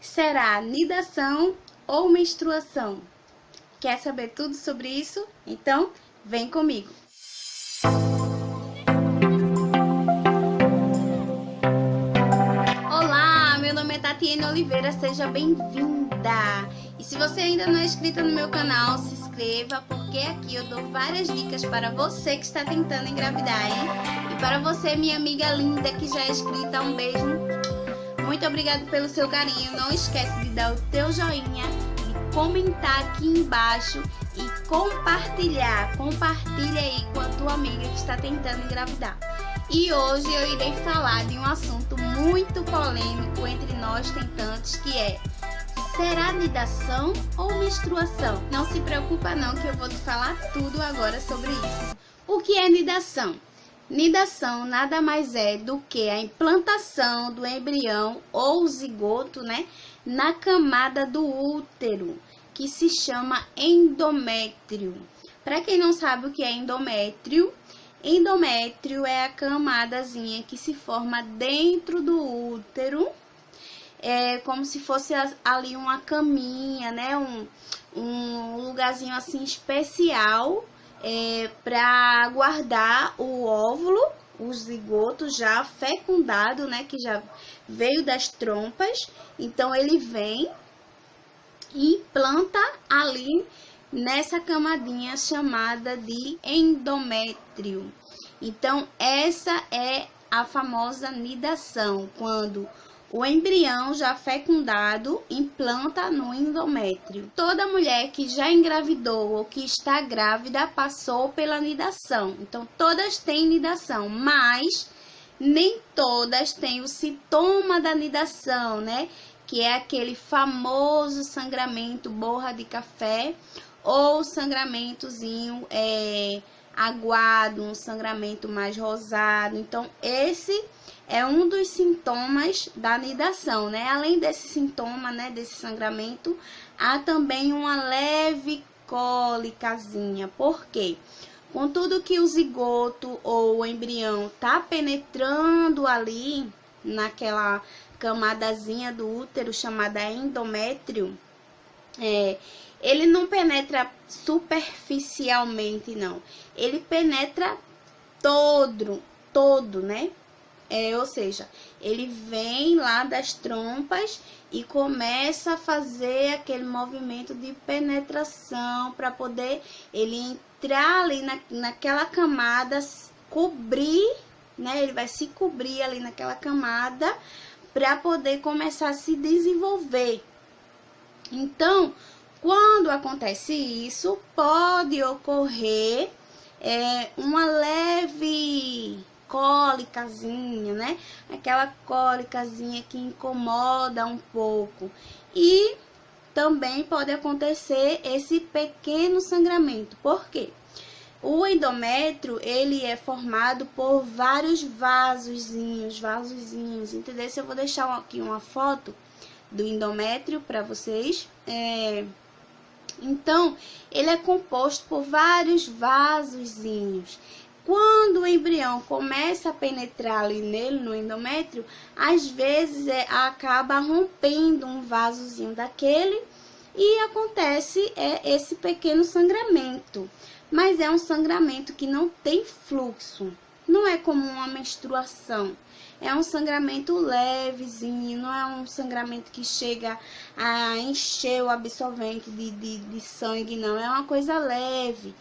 Será nidação ou menstruação? Quer saber tudo sobre isso? Então, vem comigo! Olá, meu nome é Tatiane Oliveira, seja bem-vinda! E se você ainda não é inscrita no meu canal, se inscreva, porque aqui eu dou várias dicas para você que está tentando engravidar, hein? E para você, minha amiga linda que já é inscrita, um beijo! Muito obrigada pelo seu carinho, não esquece de dar o teu joinha, de comentar aqui embaixo e compartilhar. Compartilha aí com a tua amiga que está tentando engravidar. E hoje eu irei falar de um assunto muito polêmico entre nós tentantes, que é: será nidação ou menstruação? Não se preocupa não, que eu vou te falar tudo agora sobre isso. O que é nidação? Nidação nada mais é do que a implantação do embrião ou zigoto, na camada do útero, que se chama endométrio. Para quem não sabe o que é endométrio, endométrio é a camadazinha que se forma dentro do útero, como se fosse ali uma caminha, um lugarzinho assim especial, para guardar o óvulo, o zigoto já fecundado, que já veio das trompas. Então ele vem e implanta ali nessa camadinha chamada de endométrio. Então essa é a famosa nidação, quando o embrião já fecundado implanta no endométrio. Toda mulher que já engravidou ou que está grávida passou pela nidação. Então, todas têm nidação, mas nem todas têm o sintoma da nidação, que é aquele famoso sangramento borra de café ou sangramentozinho aguado, um sangramento mais rosado. Então, esse é um dos sintomas da nidação, Além desse sintoma, desse sangramento, há também uma leve cólicazinha. Por quê? Contudo que o zigoto ou o embrião tá penetrando ali naquela camadazinha do útero chamada endométrio, ele não penetra superficialmente, não. Ele penetra todo, ou seja, ele vem lá das trompas e começa a fazer aquele movimento de penetração para poder ele entrar ali naquela camada, cobrir, ele vai se cobrir ali naquela camada para poder começar a se desenvolver. Então, quando acontece isso, pode ocorrer uma leve cólicazinha, aquela cólicazinha que incomoda um pouco. E também pode acontecer esse pequeno sangramento. Por quê? O endométrio, ele é formado por vários vasozinhos, entendeu? Eu vou deixar aqui uma foto do endométrio para vocês. Então, ele é composto por vários vasozinhos. Quando o embrião começa a penetrar ali nele, no endométrio, às vezes acaba rompendo um vasozinho daquele e acontece esse pequeno sangramento. Mas é um sangramento que não tem fluxo, não é como uma menstruação. É um sangramento levezinho, não é um sangramento que chega a encher o absorvente de sangue, não. É uma coisa leve,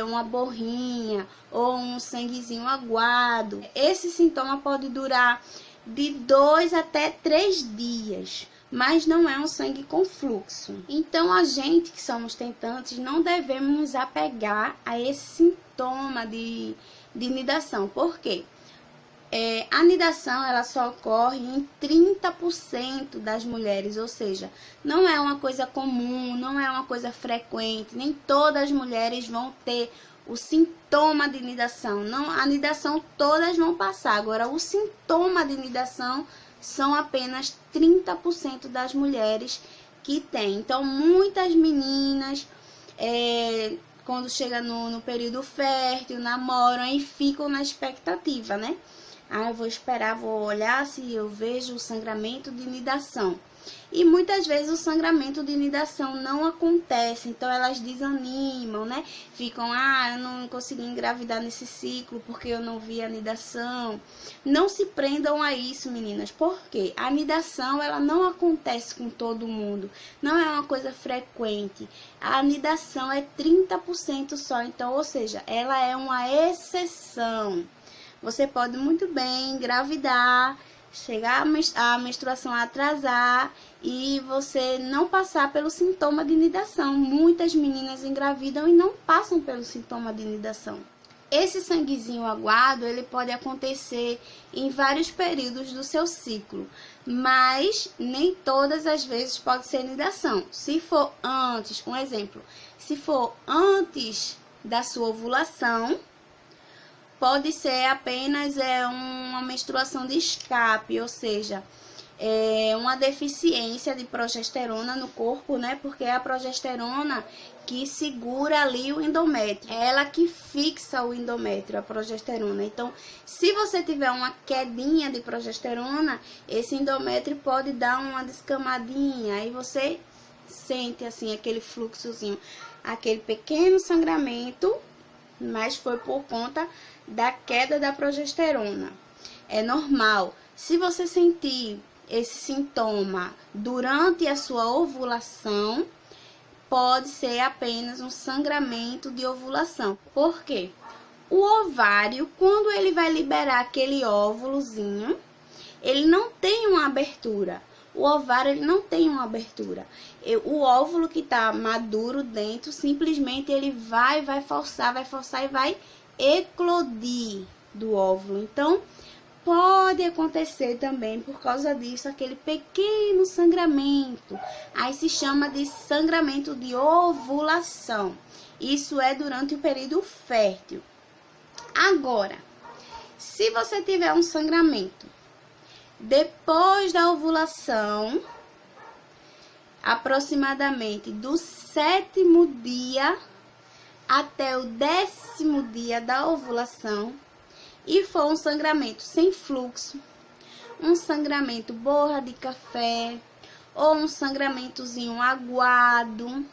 uma borrinha ou um sanguezinho aguado. Esse sintoma pode durar de 2 até 3 dias, mas não é um sangue com fluxo. Então, a gente que somos tentantes não devemos nos apegar a esse sintoma de nidação. Por quê? A nidação ela só ocorre em 30% das mulheres, ou seja, não é uma coisa comum, não é uma coisa frequente, nem todas as mulheres vão ter o sintoma de nidação. Não, a nidação todas vão passar, agora o sintoma de nidação são apenas 30% das mulheres que têm. Então, muitas meninas, quando chega no período fértil, namoram e ficam na expectativa, Ah, eu vou esperar, vou olhar se eu vejo o sangramento de nidação. E muitas vezes o sangramento de nidação não acontece, então elas desanimam, né? Ficam, eu não consegui engravidar nesse ciclo porque eu não vi a nidação. Não se prendam a isso, meninas, porque a nidação, ela não acontece com todo mundo, não é uma coisa frequente. A nidação é 30% só, então, ou seja, ela é uma exceção. Você pode muito bem engravidar, chegar a menstruação a atrasar e você não passar pelo sintoma de nidação. Muitas meninas engravidam e não passam pelo sintoma de nidação. Esse sanguezinho aguado, ele pode acontecer em vários períodos do seu ciclo, mas nem todas as vezes pode ser nidação. Se for antes, um exemplo, se for antes da sua ovulação, pode ser apenas uma menstruação de escape, ou seja, uma deficiência de progesterona no corpo, né? Porque é a progesterona que segura ali o endométrio. É ela que fixa o endométrio, a progesterona. Então, se você tiver uma quedinha de progesterona, esse endométrio pode dar uma descamadinha. Aí você sente assim aquele fluxozinho, aquele pequeno sangramento, mas foi por conta da queda da progesterona. É normal. Se você sentir esse sintoma durante a sua ovulação, pode ser apenas um sangramento de ovulação. Por quê? O ovário, quando ele vai liberar aquele óvulozinho, ele não tem uma abertura. O ovário, ele não tem uma abertura. O óvulo que está maduro dentro, simplesmente ele vai forçar e vai eclodir do óvulo. Então, pode acontecer também, por causa disso, aquele pequeno sangramento. Aí se chama de sangramento de ovulação. Isso é durante o período fértil. Agora, se você tiver um sangramento depois da ovulação, aproximadamente do 7º dia até o 10º dia da ovulação, e for um sangramento sem fluxo, um sangramento borra de café ou um sangramentozinho aguado,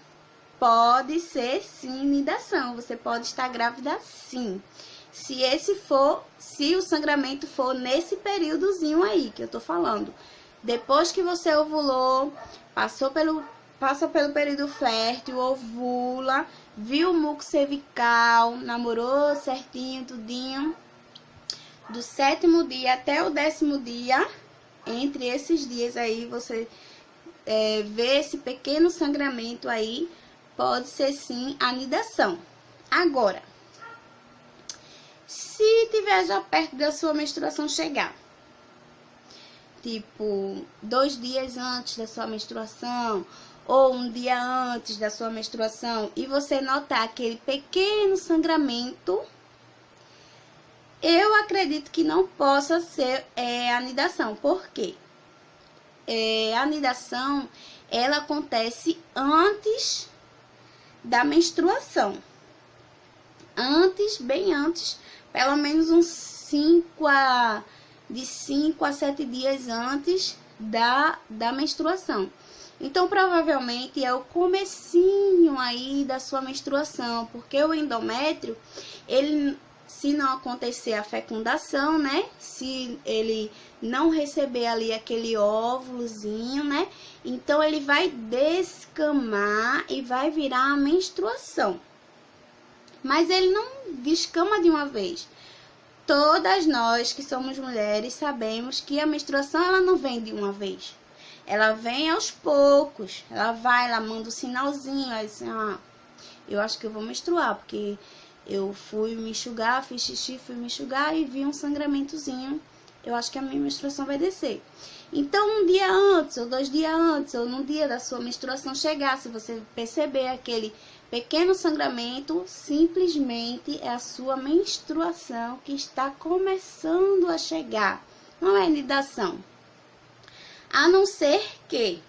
pode ser sim nidação. Você pode estar grávida sim. Se o sangramento for nesse períodozinho aí que eu tô falando. Depois que você ovulou, passa pelo período fértil, ovula, viu o muco cervical, namorou certinho, tudinho. Do 7º dia até o 10º dia, entre esses dias aí, você vê esse pequeno sangramento aí, pode ser sim a nidação. Agora, se tiver já perto da sua menstruação chegar, tipo 2 dias antes da sua menstruação, ou um dia antes da sua menstruação, e você notar aquele pequeno sangramento, eu acredito que não possa ser a nidação. Por quê? A nidação, ela acontece antes da menstruação. Bem antes, pelo menos de 5 a 7 dias antes da menstruação. Então, provavelmente é o comecinho aí da sua menstruação, porque o endométrio, ele, se não acontecer a fecundação, né? Se ele não receber ali aquele óvulozinho, né? Então, ele vai descamar e vai virar a menstruação. Mas ele não descama de uma vez. Todas nós que somos mulheres sabemos que a menstruação, ela não vem de uma vez. Ela vem aos poucos. Ela manda o sinalzinho, aí assim, eu acho que eu vou menstruar, porque eu fui me enxugar, fiz xixi, fui me enxugar e vi um sangramentozinho. Eu acho que a minha menstruação vai descer. Então, um dia antes, ou 2 dias antes, ou no dia da sua menstruação chegar, se você perceber aquele pequeno sangramento, simplesmente é a sua menstruação que está começando a chegar. Não é nidação. A não ser que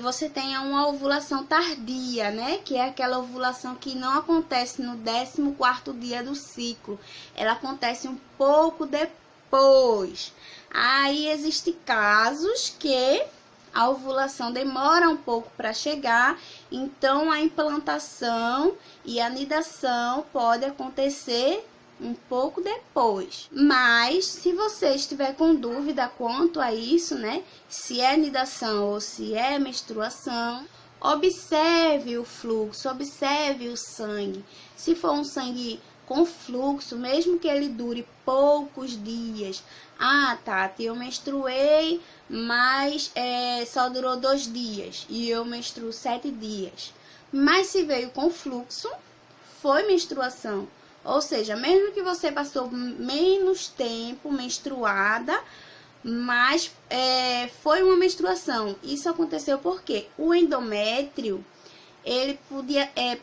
você tenha uma ovulação tardia, né? Que é aquela ovulação que não acontece no 14º dia do ciclo. Ela acontece um pouco depois. Aí existem casos que a ovulação demora um pouco para chegar, então a implantação e a nidação pode acontecer um pouco depois. Mas se você estiver com dúvida quanto a isso, né, se é nidação ou se é menstruação, observe o fluxo, observe o sangue. Se for um sangue com fluxo, mesmo que ele dure poucos dias. Ah, Tati, eu menstruei, mas só durou 2 dias e eu menstruo 7 dias. Mas se veio com fluxo, foi menstruação. Ou seja, mesmo que você passou menos tempo menstruada, mas foi uma menstruação. Isso aconteceu porque o endométrio, ele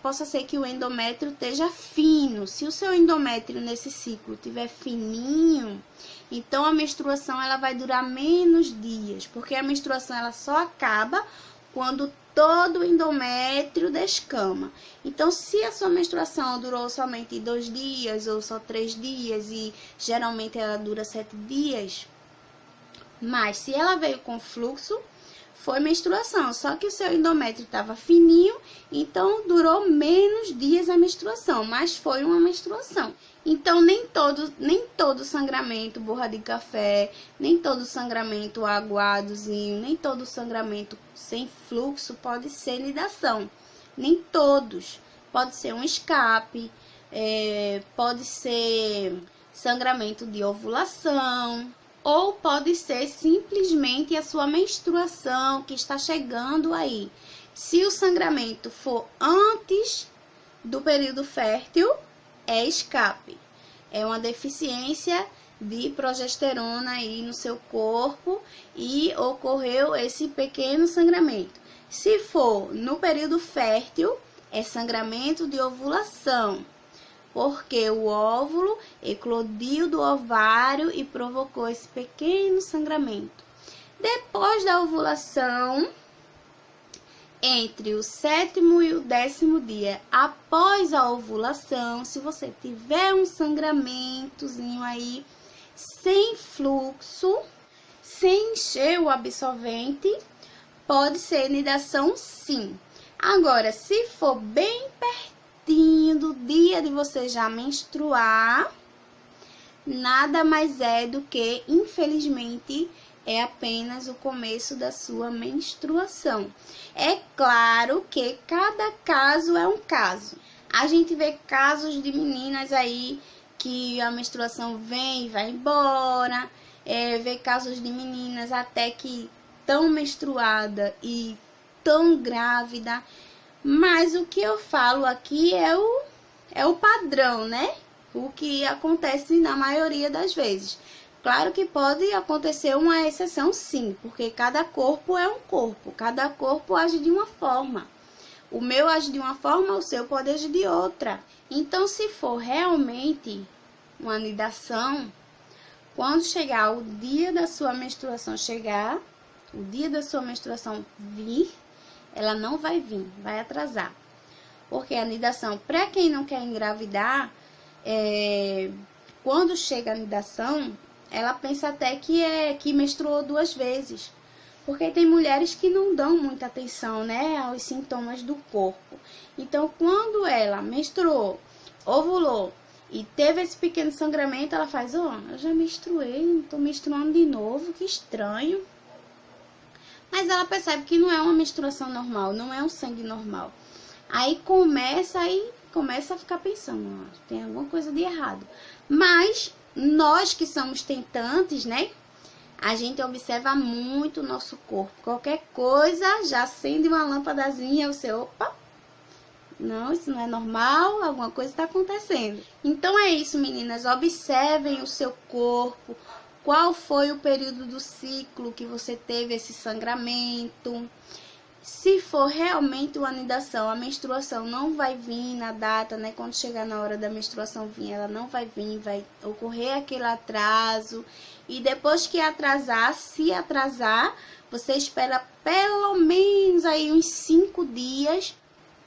possa ser que o endométrio esteja fino. Se o seu endométrio nesse ciclo estiver fininho, então a menstruação ela vai durar menos dias, porque a menstruação ela só acaba quando todo o endométrio descama. Então, se a sua menstruação durou somente 2 dias ou só 3 dias e geralmente ela dura 7 dias, mas se ela veio com fluxo, foi menstruação, só que o seu endométrio estava fininho, então durou menos dias a menstruação, mas foi uma menstruação. Então, nem todo sangramento borra de café, nem todo sangramento aguadozinho, nem todo sangramento sem fluxo pode ser nidação. Nem todos. Pode ser um escape, pode ser sangramento de ovulação, ou pode ser simplesmente a sua menstruação que está chegando aí. Se o sangramento for antes do período fértil, é escape. É uma deficiência de progesterona aí no seu corpo e ocorreu esse pequeno sangramento. Se for no período fértil, é sangramento de ovulação, porque o óvulo eclodiu do ovário e provocou esse pequeno sangramento. Depois da ovulação, entre o 7º e o 10º dia após a ovulação, se você tiver um sangramentozinho aí sem fluxo, sem encher o absorvente, pode ser nidação sim. Agora, se for bem pertinho do dia de você já menstruar, nada mais é do que, infelizmente, é apenas o começo da sua menstruação. É claro que cada caso é um caso. A gente vê casos de meninas aí que a menstruação vem e vai embora. Vê casos de meninas até que tão menstruada e tão grávida. Mas o que eu falo aqui é o padrão, né? O que acontece na maioria das vezes. Claro que pode acontecer uma exceção sim, porque cada corpo é um corpo, cada corpo age de uma forma. O meu age de uma forma, o seu pode agir de outra. Então, se for realmente uma nidação, quando chegar o dia da sua menstruação o dia da sua menstruação vir, ela não vai vir, vai atrasar. Porque a nidação, para quem não quer engravidar, quando chega a nidação, ela pensa até que menstruou 2 vezes. Porque tem mulheres que não dão muita atenção, né, aos sintomas do corpo. Então, quando ela menstruou, ovulou e teve esse pequeno sangramento, ela faz, eu já menstruei, não tô menstruando de novo, que estranho. Mas ela percebe que não é uma menstruação normal, não é um sangue normal. Aí começa a ficar pensando, tem alguma coisa de errado. Mas nós que somos tentantes, né? A gente observa muito o nosso corpo. Qualquer coisa já acende uma lâmpadazinha, você, opa, não, isso não é normal, alguma coisa está acontecendo. Então é isso, meninas, observem o seu corpo. Qual foi o período do ciclo que você teve esse sangramento? Se for realmente uma nidação, a menstruação não vai vir na data, né? Quando chegar na hora da menstruação vir, ela não vai vir, vai ocorrer aquele atraso. E depois que atrasar, se atrasar, você espera pelo menos aí uns 5 dias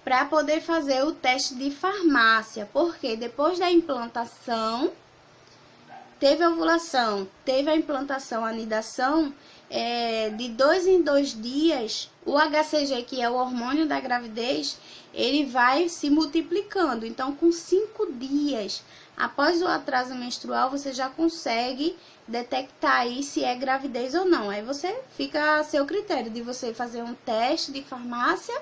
para poder fazer o teste de farmácia, porque depois da implantação, teve a ovulação, teve a implantação, a anidação, de 2 em 2 dias, o HCG, que é o hormônio da gravidez, ele vai se multiplicando. Então, com 5 dias após o atraso menstrual, você já consegue detectar aí se é gravidez ou não. Aí você fica a seu critério de você fazer um teste de farmácia,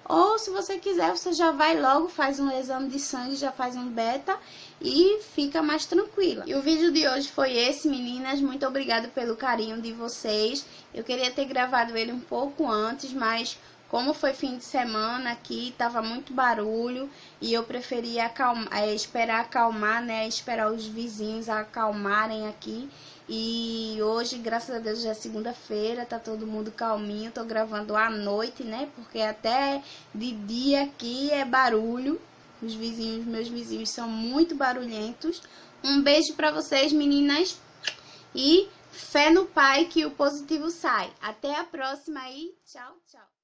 ou se você quiser, você já vai logo, faz um exame de sangue, já faz um beta e fica mais tranquila. E o vídeo de hoje foi esse, meninas. Muito obrigada pelo carinho de vocês. Eu queria ter gravado ele um pouco antes, mas como foi fim de semana aqui, tava muito barulho e eu preferi esperar acalmar, né? Esperar os vizinhos acalmarem aqui. E hoje, graças a Deus, já é segunda-feira, tá todo mundo calminho. Tô gravando à noite, né? Porque até de dia aqui é barulho. Os vizinhos, meus vizinhos são muito barulhentos. Um beijo pra vocês, meninas. E fé no Pai que o positivo sai. Até a próxima aí. Tchau, tchau.